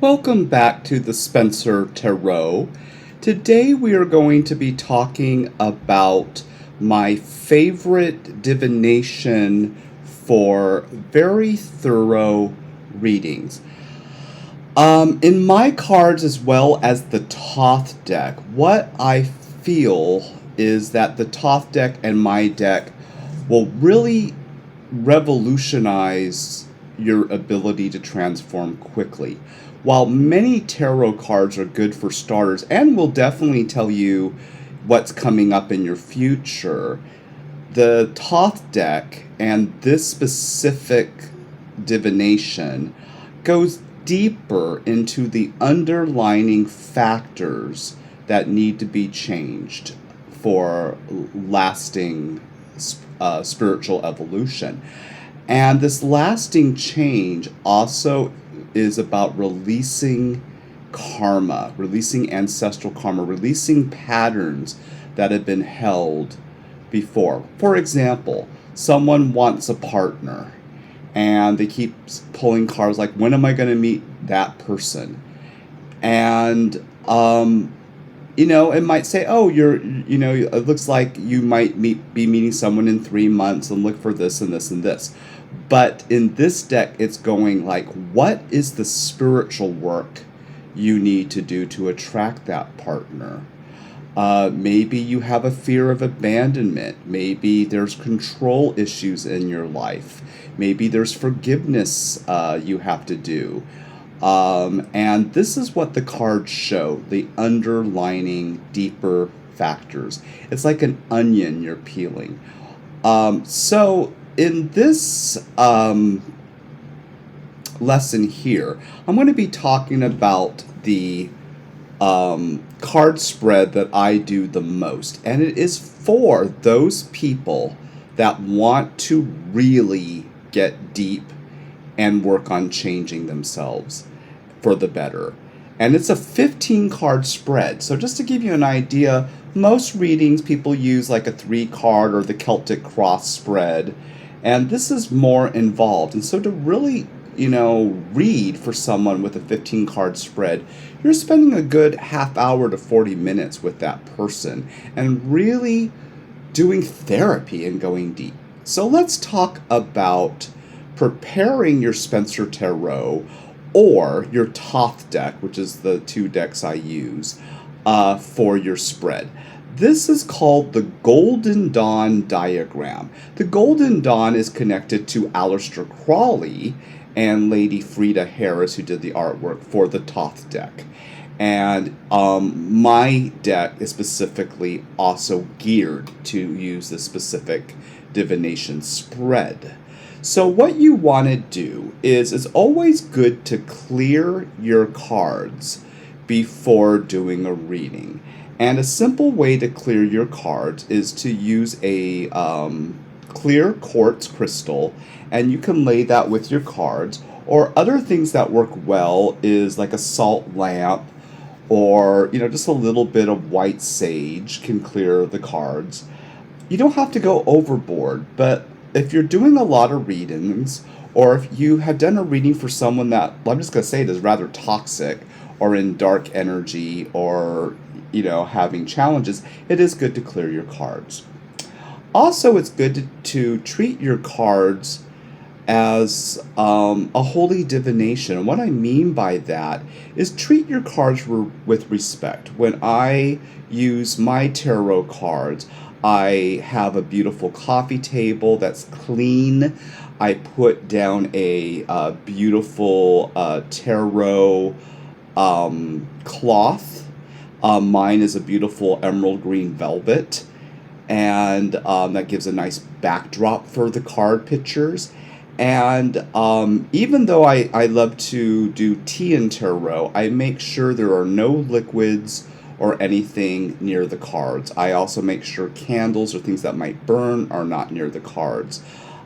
Welcome back to the Spencer Tarot. Today we are going to be talking about my favorite divination for very thorough readings. In my cards as well as the Thoth deck, what I feel is that the Thoth deck and my deck will really revolutionize your ability to transform quickly. While many tarot cards are good for starters and will definitely tell you what's coming up in your future, the Thoth deck and this specific divination goes deeper into the underlying factors that need to be changed for lasting spiritual evolution. And this lasting change also is about releasing karma, releasing ancestral karma, releasing patterns that have been held before. For example, someone wants a partner and they keep pulling cards like, when am I going to meet that person? And it might say, oh, it looks like you might be meeting someone in 3 months and look for this and this and this. But in this deck, it's going like, what is the spiritual work you need to do to attract that partner? Maybe you have a fear of abandonment. Maybe there's control issues in your life. Maybe there's forgiveness you have to do. And this is what the cards show, the underlining deeper factors. It's like an onion you're peeling. So in this lesson here, I'm going to be talking about the card spread that I do the most. And it is for those people that want to really get deep and work on changing themselves for the better. And it's a 15 card spread. So just to give you an idea, most readings people use like a 3 card or the Celtic cross spread. And this is more involved. And so to really, read for someone with a 15 card spread, you're spending a good half hour to 40 minutes with that person and really doing therapy and going deep. So let's talk about preparing your Spencer Tarot or your Thoth deck, which is the 2 decks I use, for your spread. This is called the Golden Dawn diagram. The Golden Dawn is connected to Aleister Crowley and Lady Frida Harris, who did the artwork for the Thoth deck. And my deck is specifically also geared to use this specific divination spread. So what you want to do is it's always good to clear your cards before doing a reading. And a simple way to clear your cards is to use a clear quartz crystal, and you can lay that with your cards. Or other things that work well is like a salt lamp, or just a little bit of white sage can clear the cards. You don't have to go overboard, but if you're doing a lot of readings, or if you have done a reading for someone that, well, I'm just going to say it is rather toxic or in dark energy or having challenges, it is good to clear your cards. Also, it's good to treat your cards as a holy divination. And what I mean by that is treat your cards with respect. When I use my tarot cards, I have a beautiful coffee table that's clean. I put down a beautiful tarot cloth. Mine is a beautiful emerald green velvet, and that gives a nice backdrop for the card pictures. And even though I love to do tea and tarot, I make sure there are no liquids or anything near the cards. I also make sure candles or things that might burn are not near the cards.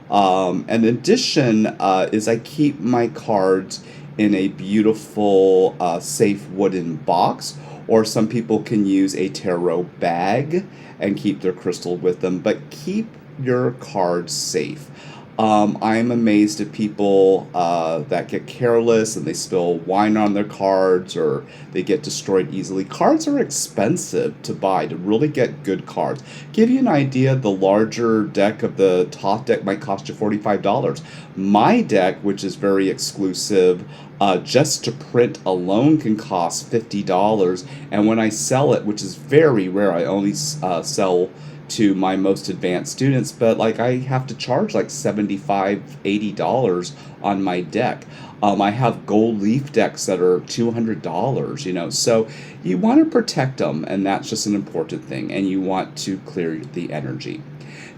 In addition, is I keep my cards in a beautiful safe wooden box, or some people can use a tarot bag and keep their crystal with them, but keep your cards safe. I'm amazed at people that get careless and they spill wine on their cards or they get destroyed easily. Cards are expensive to buy to really get good cards. Give you an idea, the larger deck of the top deck might cost you $45. My deck, which is very exclusive, just to print alone can cost $50. And when I sell it, which is very rare, I only sell to my most advanced students, but like I have to charge like $75, $80 on my deck. I have gold leaf decks that are $200, so you want to protect them, and that's just an important thing, and you want to clear the energy.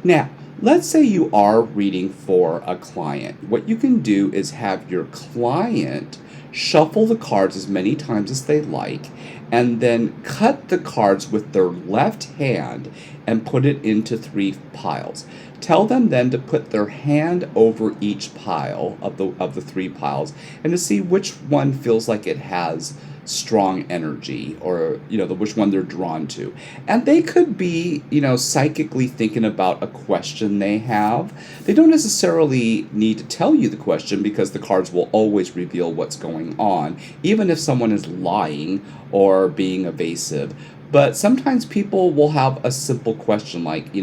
Now, let's say you are reading for a client. What you can do is have your client shuffle the cards as many times as they like, and then cut the cards with their left hand and put it into 3 piles. Tell them then to put their hand over each pile of the 3 piles and to see which one feels like it has strong energy, or which one they're drawn to. And they could be psychically thinking about a question they have. They don't necessarily need to tell you the question, because the cards will always reveal what's going on, even if someone is lying or being evasive. But sometimes people will have a simple question like,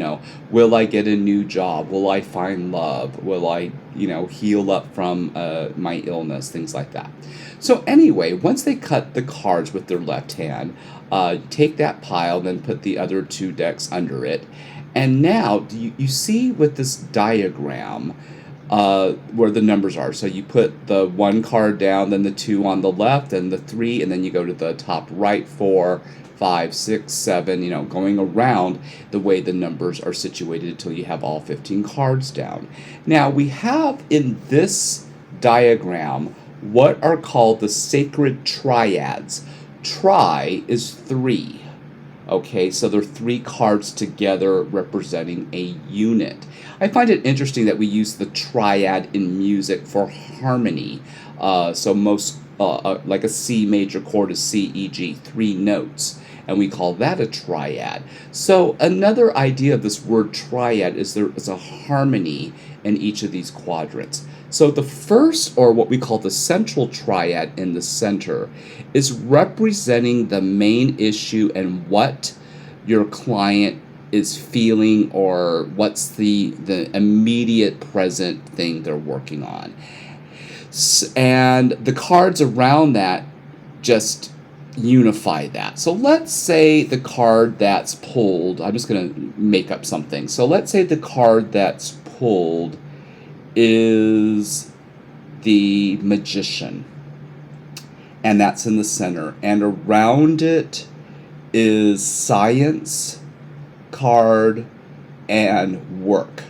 will I get a new job? Will I find love? Will I, heal up from my illness? Things like that. So anyway, once they cut the cards with their left hand, take that pile, then put the other 2 decks under it. And now you see with this diagram where the numbers are. So you put the 1 card down, then the 2 on the left, and the 3, and then you go to the top right, 4, 5, 6, 7, going around the way the numbers are situated until you have all 15 cards down. Now, we have in this diagram what are called the sacred triads. Tri is 3. Okay, so they're 3 cards together representing a unit. I find it interesting that we use the triad in music for harmony. So most, like a C major chord is C, E, G, 3 notes. And we call that a triad. So another idea of this word triad is there is a harmony in each of these quadrants. So the first, or what we call the central triad in the center, is representing the main issue and what your client is feeling, or what's the immediate present thing they're working on. And the cards around that just unify that. So let's say the card that's pulled, I'm just going to make up something. So let's say the card that's pulled is the Magician, and that's in the center, and around it is Science card and Work.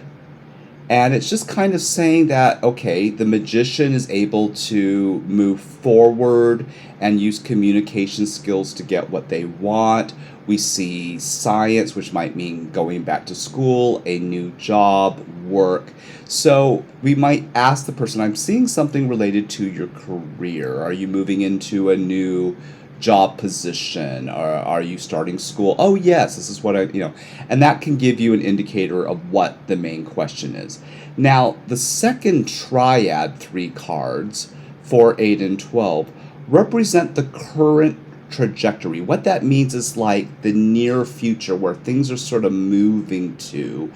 And it's just kind of saying that, okay, the Magician is able to move forward and use communication skills to get what they want. We see Science, which might mean going back to school, a new job, work. So we might ask the person, I'm seeing something related to your career. Are you moving into a new job position, or are you starting school? Oh yes, this is what and that can give you an indicator of what the main question is. Now, the second triad 3 cards, 4, 8, and 12, represent the current trajectory. What that means is like the near future, where things are sort of moving to.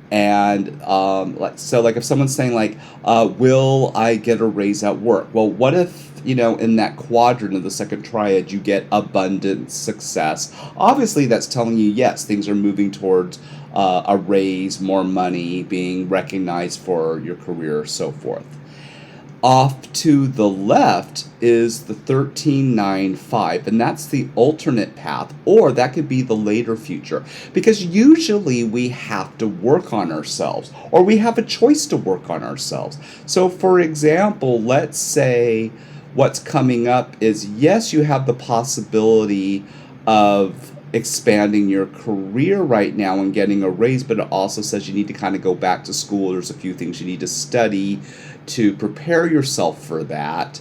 And like if someone's saying like, will I get a raise at work? Well, what if in that quadrant of the second triad, you get abundance, success? Obviously, that's telling you, yes, things are moving towards a raise, more money, being recognized for your career, so forth. Off to the left is the 1395, and that's the alternate path, or that could be the later future, because usually we have to work on ourselves, or we have a choice to work on ourselves. So, for example, let's say what's coming up is, yes, you have the possibility of expanding your career right now and getting a raise, but it also says you need to kind of go back to school. There's a few things you need to study to prepare yourself for that.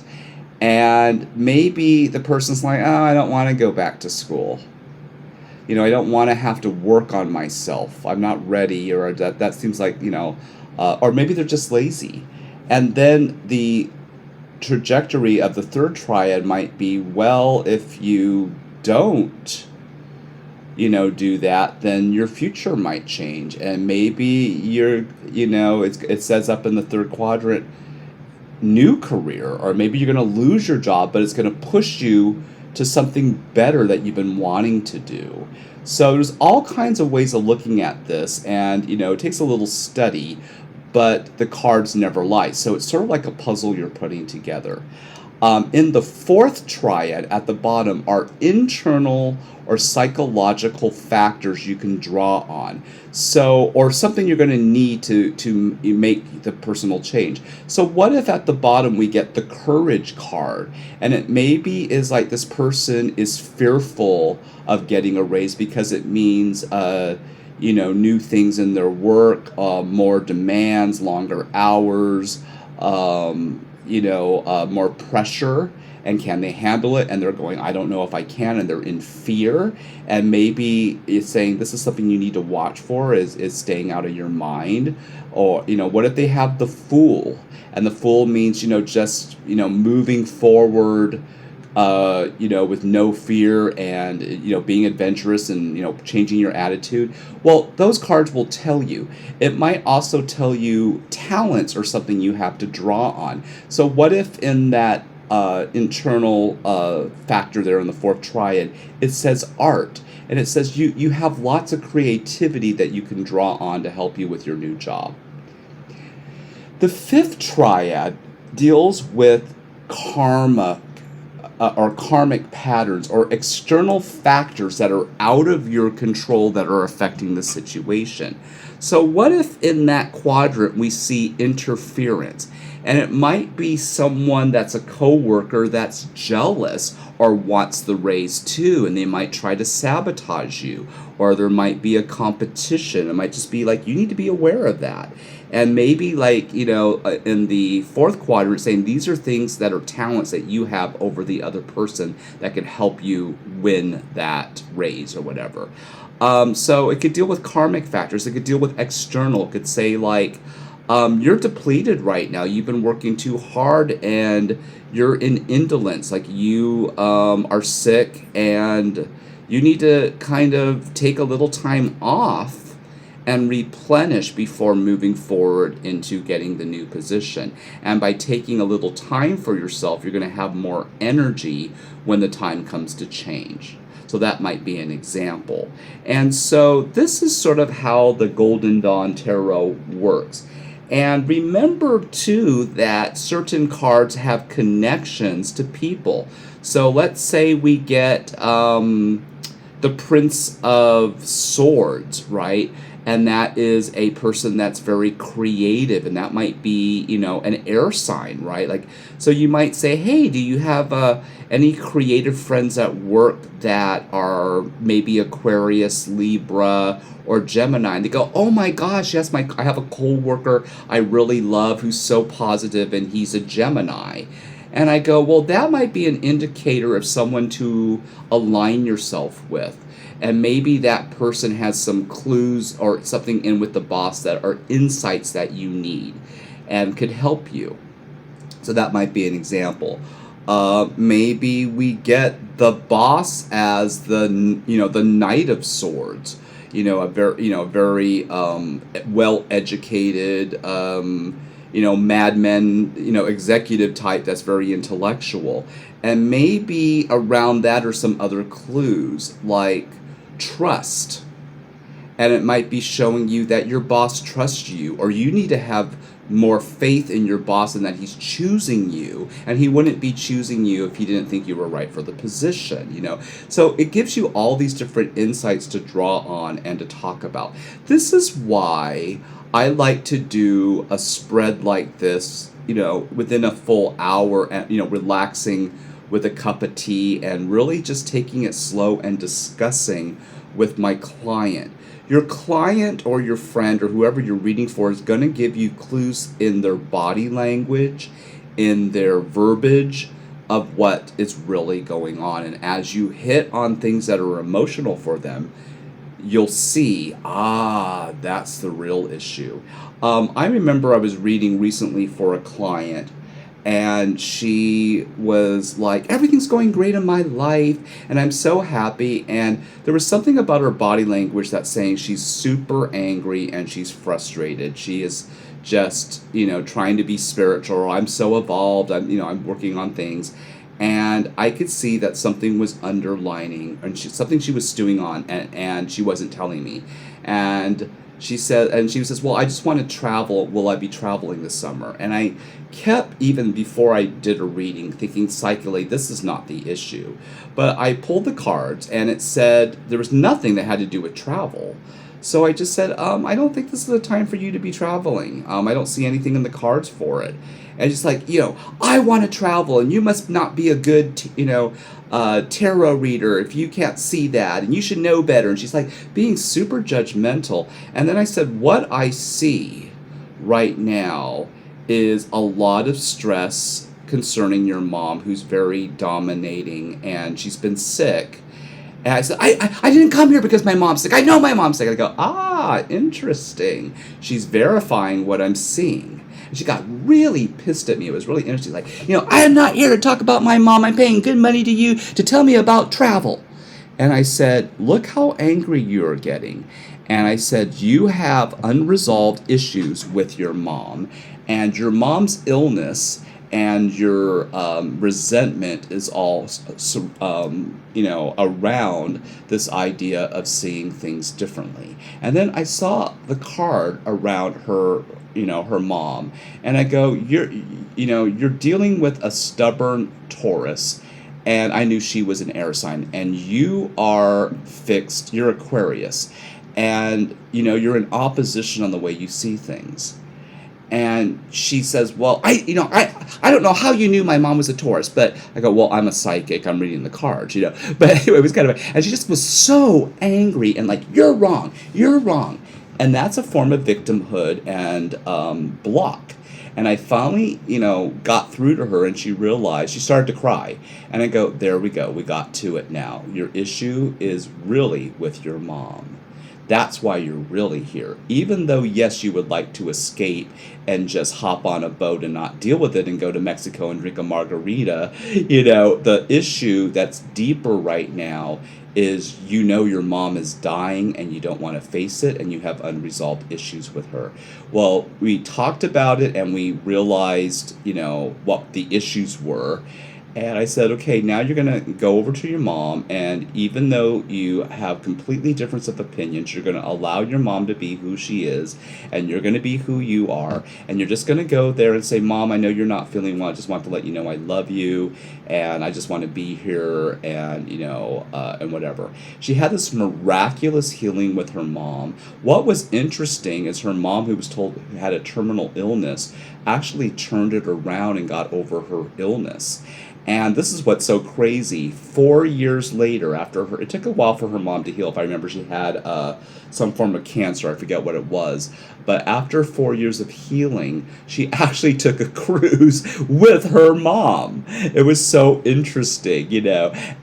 And maybe the person's like, oh, I don't want to go back to school. I don't want to have to work on myself. I'm not ready, or that seems like, or maybe they're just lazy. And then the trajectory of the third triad might be, well, if you don't, do that, then your future might change, and maybe it says up in the third quadrant, new career, or maybe you're going to lose your job, but it's going to push you to something better that you've been wanting to do. So there's all kinds of ways of looking at this, and it takes a little study, but the cards never lie. So it's sort of like a puzzle you're putting together. In the fourth triad at the bottom are internal or psychological factors you can draw on. So, or something you're going to need to make the personal change. So what if at the bottom we get the courage card, and it maybe is like this person is fearful of getting a raise because it means new things in their work, more demands, longer hours, more pressure, and can they handle it? And they're going, I don't know if I can, and they're in fear. And maybe it's saying this is something you need to watch for, is staying out of your mind. Or, what if they have the Fool? And the Fool means, just, moving forward, with no fear, and, being adventurous, and, changing your attitude. Well, those cards will tell you. It might also tell you talents or something you have to draw on. So what if in that internal factor there in the fourth triad, it says art, and it says you have lots of creativity that you can draw on to help you with your new job. The fifth triad deals with karma, or karmic patterns, or external factors that are out of your control that are affecting the situation. So what if in that quadrant we see interference? And it might be someone that's a coworker that's jealous or wants the raise too, and they might try to sabotage you. Or there might be a competition. It might just be like, you need to be aware of that. And maybe in the fourth quadrant, saying these are things that are talents that you have over the other person that could help you win that raise or whatever. So it could deal with karmic factors. It could deal with external. It could say you're depleted right now. You've been working too hard, and you're in indolence. Like you are sick, and you need to kind of take a little time off and replenish before moving forward into getting the new position. And by taking a little time for yourself, you're going to have more energy when the time comes to change. So that might be an example. And so this is sort of how the Golden Dawn Tarot works. And remember, too, that certain cards have connections to people. So let's say we get the Prince of Swords, right? And that is a person that's very creative, and that might be, an air sign, right? So you might say, hey, do you have any creative friends at work that are maybe Aquarius, Libra, or Gemini? And they go, oh my gosh, yes, I have a coworker I really love who's so positive, and he's a Gemini. And I go, well, that might be an indicator of someone to align yourself with. And maybe that person has some clues or something in with the boss that are insights that you need and could help you. So that might be an example. Maybe we get the boss as the Knight of Swords. A very well-educated, madmen, executive type that's very intellectual. And maybe around that are some other clues, like trust. And it might be showing you that your boss trusts you, or you need to have more faith in your boss and that he's choosing you, and he wouldn't be choosing you if he didn't think you were right for the position, So it gives you all these different insights to draw on and to talk about. This is why I like to do a spread like this, within a full hour, and relaxing with a cup of tea and really just taking it slow and discussing with my client. Your client or your friend or whoever you're reading for is going to give you clues in their body language, in their verbiage of what is really going on. And as you hit on things that are emotional for them, you'll see, that's the real issue. I remember I was reading recently for a client, and she was like, everything's going great in my life, and I'm so happy. And there was something about her body language that's saying she's super angry and she's frustrated. She is just, trying to be spiritual. I'm so evolved. I'm working on things. And I could see that something was underlining, and something she was stewing on, and she wasn't telling me. And she says, "Well, I just want to travel. Will I be traveling this summer?" And I kept, even before I did a reading, thinking psychically, this is not the issue. But I pulled the cards, and it said there was nothing that had to do with travel. So I just said, I don't think this is the time for you to be traveling. I don't see anything in the cards for it. And just like, I want to travel, and you must not be a good, tarot reader if you can't see that, and you should know better. And she's like being super judgmental. And then I said, what I see right now is a lot of stress concerning your mom, who's very dominating, and she's been sick. And I said, I didn't come here because my mom's sick. I know my mom's sick. I go, interesting. She's verifying what I'm seeing. And she got really pissed at me. It was really interesting. Like, I am not here to talk about my mom. I'm paying good money to you to tell me about travel. And I said, look how angry you're getting. And I said, you have unresolved issues with your mom. And your mom's illness and your resentment is all, around this idea of seeing things differently. And then I saw the card around her, her mom, and I go, you're dealing with a stubborn Taurus, and I knew she was an air sign, and you are fixed. You're Aquarius, and you're in opposition on the way you see things. And she says, well, I don't know how you knew my mom was a Taurus, but I go, well, I'm a psychic. I'm reading the cards, But anyway, it was kind of, and she just was so angry and like, you're wrong. And that's a form of victimhood and block. And I finally, got through to her, and she realized, she started to cry. And I go, there we go. We got to it now. Your issue is really with your mom. That's why you're really here. Even though, yes, you would like to escape and just hop on a boat and not deal with it and go to Mexico and drink a margarita, the issue that's deeper right now is your mom is dying and you don't want to face it, and you have unresolved issues with her. Well, we talked about it and we realized, what the issues were. And I said, okay, now you're going to go over to your mom, and even though you have completely difference of opinions, you're going to allow your mom to be who she is, and you're going to be who you are, and you're just going to go there and say, Mom, I know you're not feeling well. I just want to let you know I love you, and I just want to be here, and, and whatever. She had this miraculous healing with her mom. What was interesting is her mom, who was told had a terminal illness, actually turned it around and got over her illness. And this is what's so crazy. 4 years later, it took a while for her mom to heal. If I remember, she had some form of cancer. I forget what it was. But after 4 years of healing, she actually took a cruise with her mom. It was so interesting,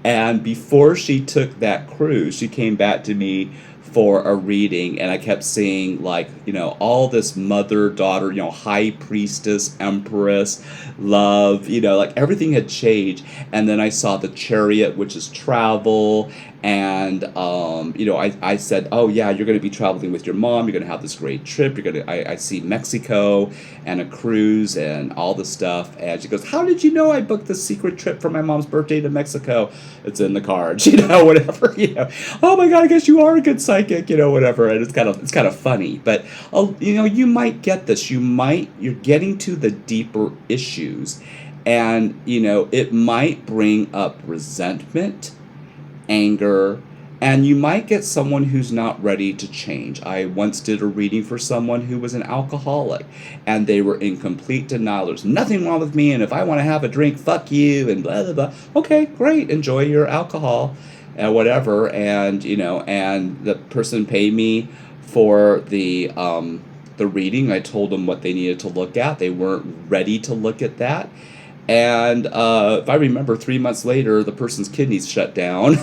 And before she took that cruise, she came back to me for a reading, and I kept seeing all this mother, daughter, high priestess, empress, love, everything had changed. And then I saw the chariot, which is travel, and I said, oh yeah, you're going to be traveling with your mom, you're going to have this great trip, I see Mexico and a cruise and all this stuff. And she goes, how did you know I booked this secret trip for my mom's birthday to Mexico? It's in the cards, whatever, oh my god, I guess you are a good psychic, whatever. And it's kind of funny, but you might get this, you're getting to the deeper issues, and it might bring up resentment, anger, and you might get someone who's not ready to change. I once did a reading for someone who was an alcoholic, and they were in complete denial. There's nothing wrong with me, and if I want to have a drink, fuck you, and blah, blah, blah. Okay, great, enjoy your alcohol, and whatever. And, and the person paid me for the reading. I told them what they needed to look at. They weren't ready to look at that. And if I remember, 3 months later, the person's kidneys shut down,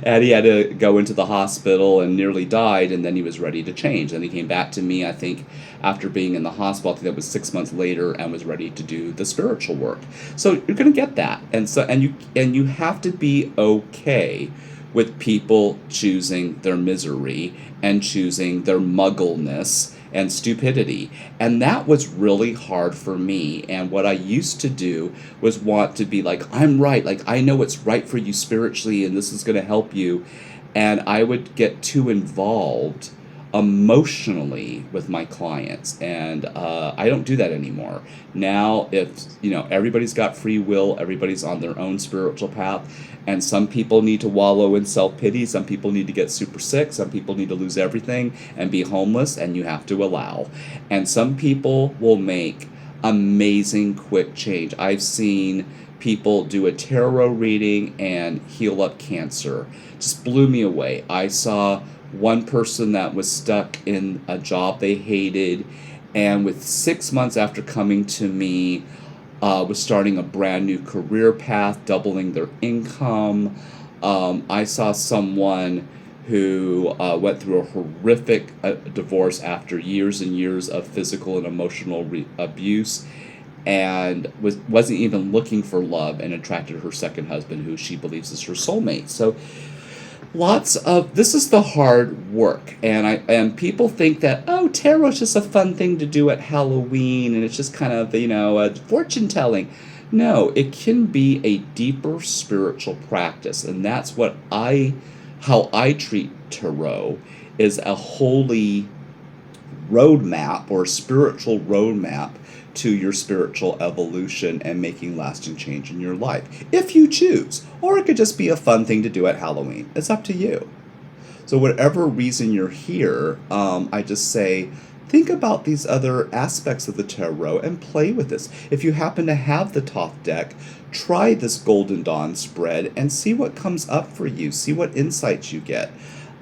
and he had to go into the hospital and nearly died, and then he was ready to change. And he came back to me, I think, after being in the hospital, I think that was 6 months later, and was ready to do the spiritual work. So you're going to get that. And you have to be okay with people choosing their misery and choosing their muggleness and stupidity. And that was really hard for me. And what I used to do was want to be like, I'm right. Like, I know what's right for you spiritually, and this is going to help you. And I would get too involved emotionally with my clients, and I don't do that anymore. Now, if everybody's got free will, everybody's on their own spiritual path, and some people need to wallow in self-pity, some people need to get super sick, some people need to lose everything and be homeless, and you have to allow. And some people will make amazing quick change. I've seen people do a tarot reading and heal up cancer. Just blew me away. I saw one person that was stuck in a job they hated, and with 6 months after coming to me, was starting a brand new career path, doubling their income. I saw someone who went through a horrific divorce after years and years of physical and emotional abuse, and wasn't even looking for love, and attracted her second husband, who she believes is her soulmate. So this is the hard work, and people think that, oh, tarot's just a fun thing to do at Halloween, and it's just kind of a fortune telling. No, it can be a deeper spiritual practice, and that's how I treat tarot, is a holy roadmap, or spiritual roadmap, to your spiritual evolution and making lasting change in your life, if you choose. Or it could just be a fun thing to do at Halloween. It's up to you. So whatever reason you're here, I just say, think about these other aspects of the tarot and play with this. If you happen to have the Thoth deck, try this Golden Dawn spread and see what comes up for you. See what insights you get.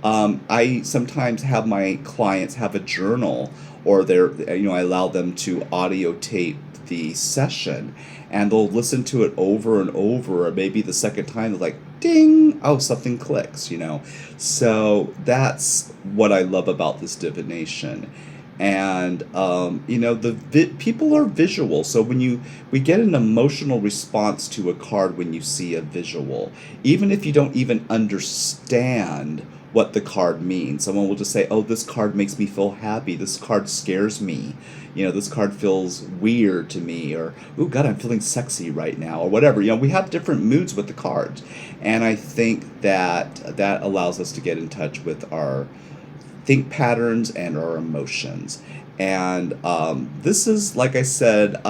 I sometimes have my clients have a journal, or I allow them to audio tape the session, and they'll listen to it over and over, or maybe the second time they're like, ding, oh, something clicks, So that's what I love about this divination. And people are visual, so we get an emotional response to a card when you see a visual, even if you don't even understand what the card means. Someone will just say, oh, this card makes me feel happy, this card scares me, this card feels weird to me, or, oh god, I'm feeling sexy right now, or whatever. We have different moods with the cards, and I think that allows us to get in touch with our think patterns and our emotions. And this is, like I said,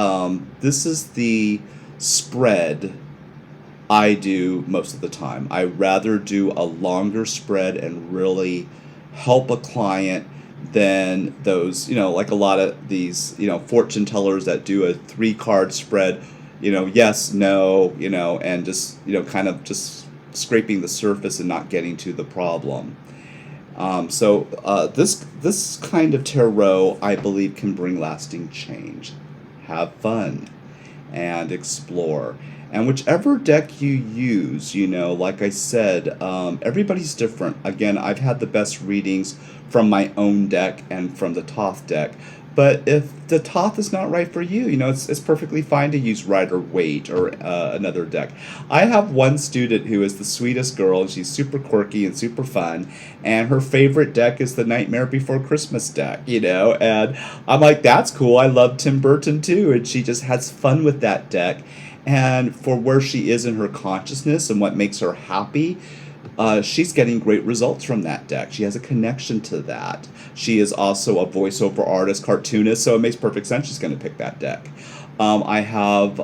this is the spread I do most of the time. I rather do a longer spread and really help a client than those, like a lot of these, fortune tellers that do a 3-card spread, yes, no, and just, kind of just scraping the surface and not getting to the problem. So this kind of tarot, I believe, can bring lasting change. Have fun and explore. And whichever deck you use, like I said, everybody's different. Again, I've had the best readings from my own deck and from the Thoth deck. But if the Thoth is not right for you, it's perfectly fine to use Rider-Waite or another deck. I have one student who is the sweetest girl, and she's super quirky and super fun, and her favorite deck is the Nightmare Before Christmas deck, and I'm like, that's cool. I love Tim Burton too, and she just has fun with that deck. And for where she is in her consciousness and what makes her happy, she's getting great results from that deck. She has a connection to that. She is also a voiceover artist, cartoonist, so it makes perfect sense she's going to pick that deck. I have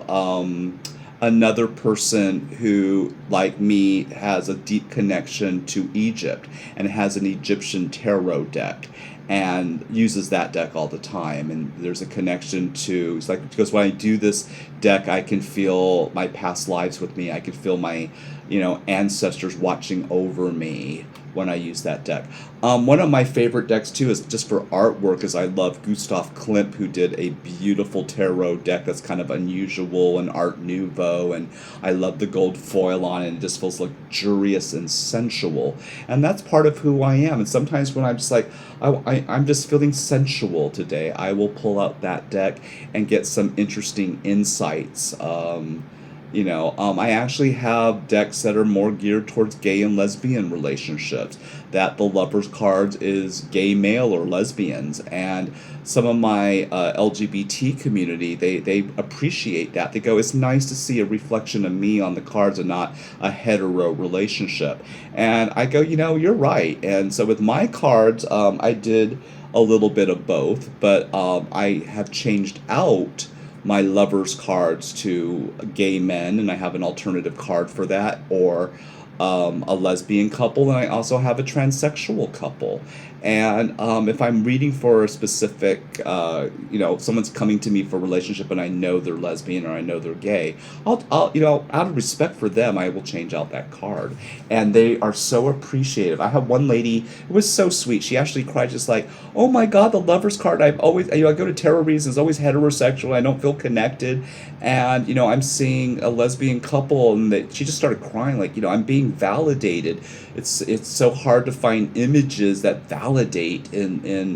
another person who, like me, has a deep connection to Egypt and has an Egyptian tarot deck and uses that deck all the time. And there's a connection to, it's like, because when I do this deck, I can feel my past lives with me. I can feel my, ancestors watching over me when I use that deck. One of my favorite decks too is just for artwork. Is I love Gustav Klimt, who did a beautiful tarot deck that's kind of unusual and Art Nouveau, and I love the gold foil on it. And it just feels luxurious and sensual, and that's part of who I am. And sometimes when I'm just like, I'm just feeling sensual today, I will pull out that deck and get some interesting insights. I actually have decks that are more geared towards gay and lesbian relationships. That the Lovers cards is gay male or lesbians, and some of my LGBT community, they appreciate that. They go, it's nice to see a reflection of me on the cards and not a hetero relationship. And I go, you're right. And so with my cards, I did a little bit of both, but I have changed out my lovers cards to gay men, and I have an alternative card for that, or a lesbian couple, and I also have a transsexual couple. And if I'm reading for a specific, someone's coming to me for a relationship and I know they're lesbian or I know they're gay, out of respect for them, I will change out that card. And they are so appreciative. I have one lady, it was so sweet. She actually cried just like, oh my God, the lover's card. I go to tarot readings, it's always heterosexual. I don't feel connected. And, I'm seeing a lesbian couple, and she just started crying like, I'm being validated. It's so hard to find images that validate in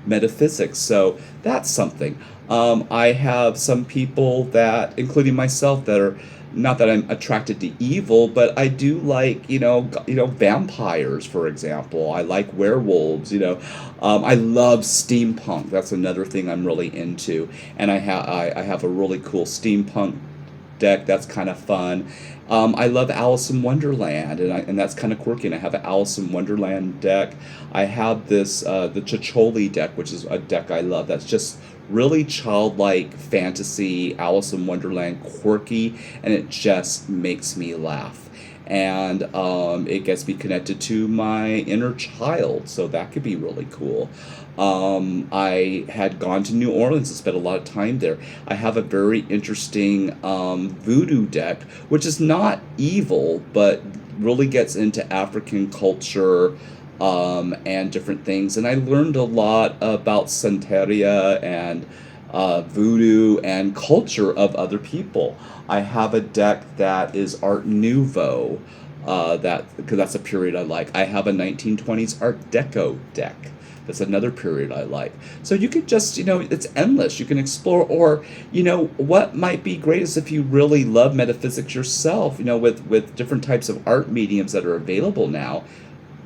metaphysics. So that's something. I have some people that, including myself, that are not that I'm attracted to evil, but I do like vampires, for example. I like werewolves. I love steampunk. That's another thing I'm really into, and I have a really cool steampunk deck that's kind of fun. I love Alice in Wonderland, and that's kind of quirky. And I have an Alice in Wonderland deck. I have this the Chicholi deck, which is a deck I love. That's just really childlike fantasy, Alice in Wonderland, quirky, and it just makes me laugh. And it gets me connected to my inner child, so that could be really cool. I had gone to New Orleans and spent a lot of time there. I have a very interesting voodoo deck, which is not evil, but really gets into African culture and different things. And I learned a lot about Santeria and voodoo and culture of other people. I have a deck that is Art Nouveau, because that's a period I like. I have a 1920s Art Deco deck. That's another period I like. So you could just, it's endless. You can explore, or, what might be great is if you really love metaphysics yourself, with different types of art mediums that are available now,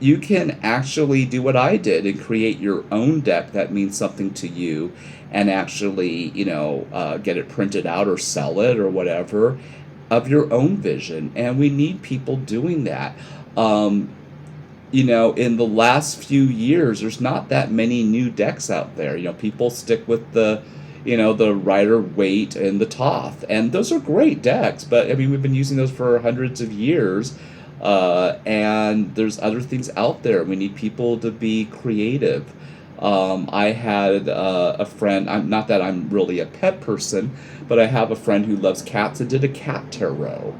you can actually do what I did and create your own deck that means something to you, and actually, get it printed out or sell it or whatever of your own vision. And we need people doing that. In the last few years, there's not that many new decks out there. People stick with the Rider Waite and the Toth, and those are great decks. But I mean, we've been using those for hundreds of years, and there's other things out there. We need people to be creative. I had a friend. Not that I'm really a pet person, but I have a friend who loves cats and did a cat tarot,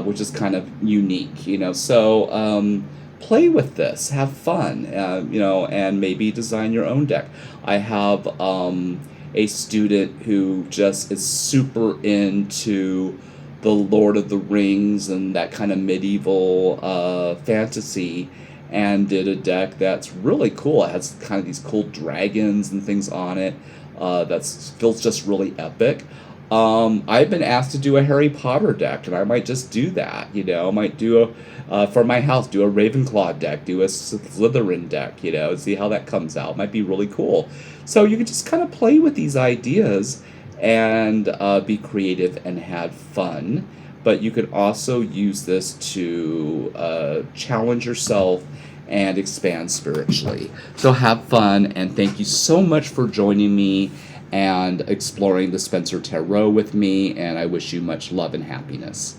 which is kind of unique. So. Play with this, have fun, and maybe design your own deck. I have a student who just is super into the Lord of the Rings and that kind of medieval fantasy, and did a deck that's really cool. It has kind of these cool dragons and things on it. That feels just really epic. I've been asked to do a Harry Potter deck, and I might just do that. I might do for my house, do a Ravenclaw deck, do a Slytherin deck, see how that comes out. Might be really cool. So you can just kind of play with these ideas and be creative and have fun. But you could also use this to challenge yourself and expand spiritually. So have fun, and thank you so much for joining me and exploring the Spencer Tarot with me, and I wish you much love and happiness.